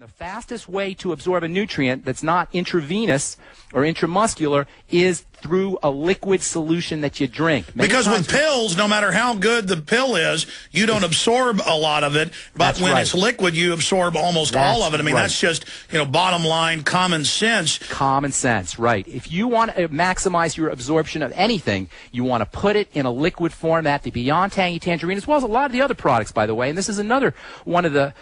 The fastest way to absorb a nutrient that's not intravenous or intramuscular is through a liquid solution that you drink. Because with pills, no matter how good the pill is, you don't absorb a lot of it. But when it's liquid, you absorb almost all of it. I mean, that's just, bottom line, common sense. Common sense, right. If you want to maximize your absorption of anything, you want to put it in a liquid format. The Beyond Tangy Tangerine, as well as a lot of the other products, by the way. And this is another one of the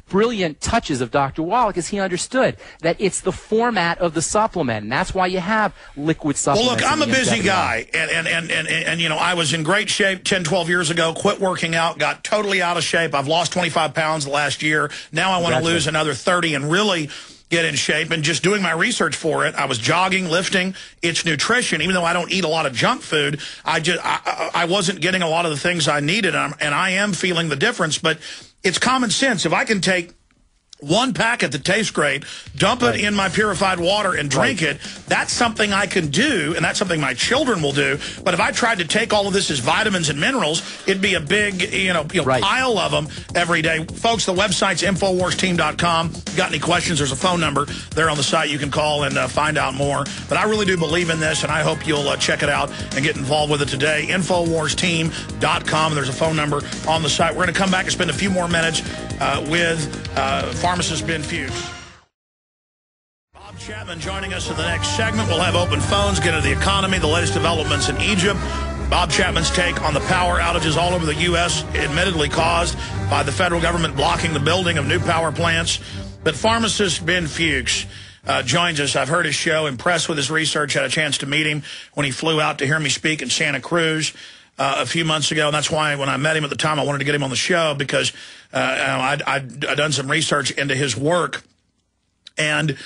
brilliant touches of Dr. Wallach, is he understood that it's the format of the supplement, and that's why you have liquid supplements. Well, look, I'm a busy guy, and I was in great shape 10, 12 years ago, quit working out, got totally out of shape. I've lost 25 pounds the last year. Now I want to lose another 30 and really get in shape, and just doing my research for it, I was jogging, lifting. It's nutrition. Even though I don't eat a lot of junk food, I wasn't getting a lot of the things I needed, and I am feeling the difference. But it's common sense. If I can take one packet that tastes great, dump it in my purified water and drink it, that's something I can do, and that's something my children will do. But if I tried to take all of this as vitamins and minerals, it'd be a big, pile of them every day. Folks, the website's InfoWarsTeam.com. If you got any questions, there's a phone number there on the site you can call and find out more. But I really do believe in this, and I hope you'll check it out and get involved with it today. InfoWarsTeam.com. There's a phone number on the site. We're going to come back and spend a few more minutes with Pharmacist Ben Fuchs. Bob Chapman joining us in the next segment. We'll have open phones, get into the economy, the latest developments in Egypt. Bob Chapman's take on the power outages all over the U.S., admittedly caused by the federal government blocking the building of new power plants. But Pharmacist Ben Fuchs joins us. I've heard his show, impressed with his research, had a chance to meet him when he flew out to hear me speak in Santa Cruz a few months ago. And that's why when I met him at the time, I wanted to get him on the show, because I'd done some research into his work. And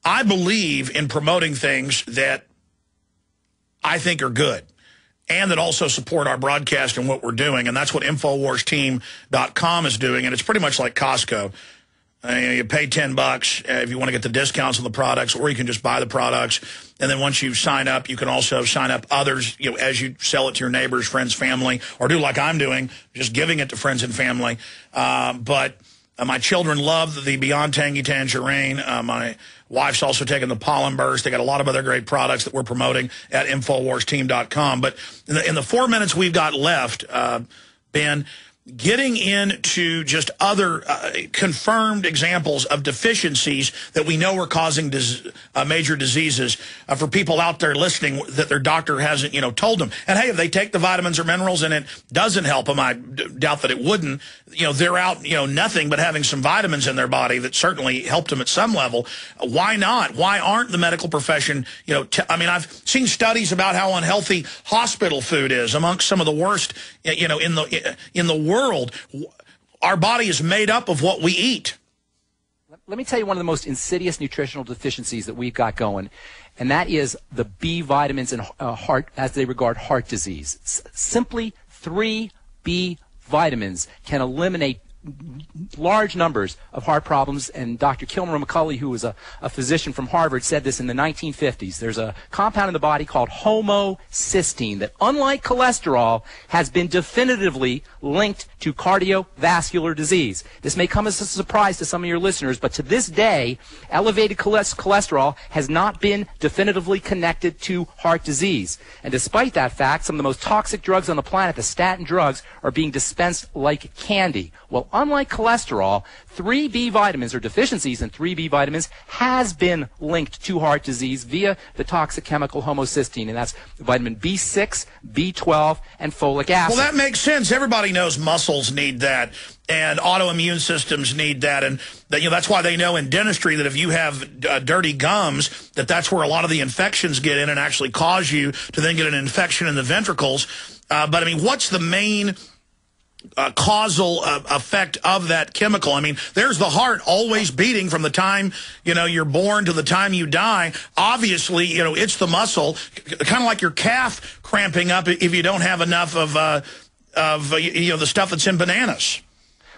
I believe in promoting things that I think are good and that also support our broadcast and what we're doing. And that's what InfoWarsTeam.com is doing. And it's pretty much like Costco. You pay $10 if you want to get the discounts on the products, or you can just buy the products. And then once you sign up, you can also sign up others, as you sell it to your neighbors, friends, family, or do like I'm doing, just giving it to friends and family. But my children love the Beyond Tangy Tangerine. My wife's also taken the Pollen Burst. They got a lot of other great products that we're promoting at InfoWarsTeam.com. But in the 4 minutes we've got left, Ben, getting into just other confirmed examples of deficiencies that we know are causing major diseases for people out there listening that their doctor hasn't, told them. And hey, if they take the vitamins or minerals and it doesn't help them, I doubt that it wouldn't. They're out, nothing but having some vitamins in their body that certainly helped them at some level. Why not? Why aren't the medical profession, I've seen studies about how unhealthy hospital food is amongst some of the worst, in the world. Our body is made up of what we eat. Let me tell you one of the most insidious nutritional deficiencies that we've got going, and that is the B vitamins in heart, as they regard heart disease. Simply 3 B vitamins can eliminate large numbers of heart problems, and Dr. Kilmer McCulley, who was a physician from Harvard, said this in the 1950s. There's a compound in the body called homocysteine that, unlike cholesterol, has been definitively linked to cardiovascular disease. This may come as a surprise to some of your listeners, but to this day, elevated cholesterol has not been definitively connected to heart disease. And despite that fact, some of the most toxic drugs on the planet, the statin drugs, are being dispensed like candy. Well, unlike cholesterol, 3 B vitamins, or deficiencies in 3 B vitamins, has been linked to heart disease via the toxic chemical homocysteine, and that's vitamin B6, B12, and folic acid. Well, that makes sense. Everybody knows muscles need that, and autoimmune systems need that, and that's why they know in dentistry that if you have dirty gums, that's where a lot of the infections get in and actually cause you to then get an infection in the ventricles. But what's the main causal effect of that chemical? There's the heart always beating from the time, you're born to the time you die. Obviously, it's the muscle, kind of like your calf cramping up if you don't have enough of the stuff that's in bananas.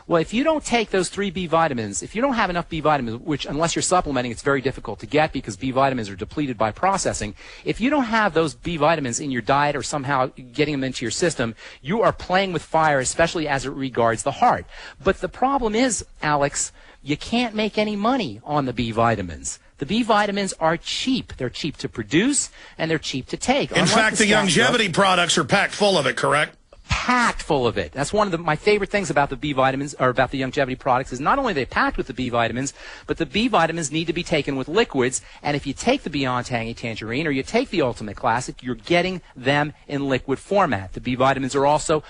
Well, if you don't take those 3 B vitamins, if you don't have enough B vitamins, which unless you're supplementing, it's very difficult to get because B vitamins are depleted by processing. If you don't have those B vitamins in your diet or somehow getting them into your system, you are playing with fire, especially as it regards the heart. But the problem is, Alex, you can't make any money on the B vitamins. The B vitamins are cheap. They're cheap to produce, and they're cheap to take. In fact, the longevity products are packed full of it, correct? Packed full of it. That's one of my favorite things about the B vitamins, or about the longevity products, is not only are they packed with the B vitamins, but the B vitamins need to be taken with liquids. And if you take the Beyond Tangy Tangerine or you take the Ultimate Classic, you're getting them in liquid format. The B vitamins are also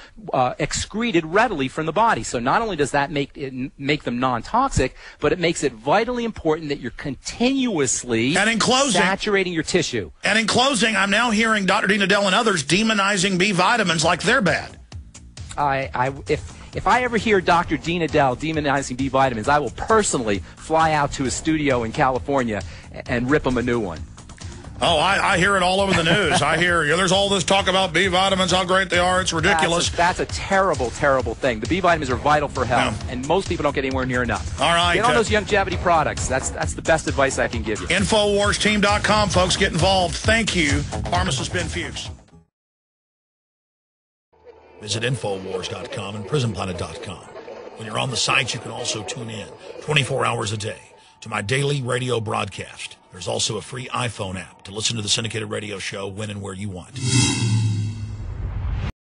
excreted readily from the body. So not only does that make them non-toxic, but it makes it vitally important that you're continuously saturating your tissue. And in closing, I'm now hearing Dr. Dean Adele and others demonizing B vitamins like they're bad. If I ever hear Dr. Dean Adele demonizing B vitamins, I will personally fly out to his studio in California and rip him a new one. Oh, I hear it all over the news. I hear there's all this talk about B vitamins, how great they are. It's ridiculous. That's a terrible, terrible thing. The B vitamins are vital for health, and most people don't get anywhere near enough. All right. Get on those longevity products. That's the best advice I can give you. Infowarsteam.com, folks. Get involved. Thank you, Pharmacist Ben Fuchs. Visit Infowars.com and PrisonPlanet.com. When you're on the site, you can also tune in 24 hours a day to my daily radio broadcast. There's also a free iPhone app to listen to the syndicated radio show when and where you want.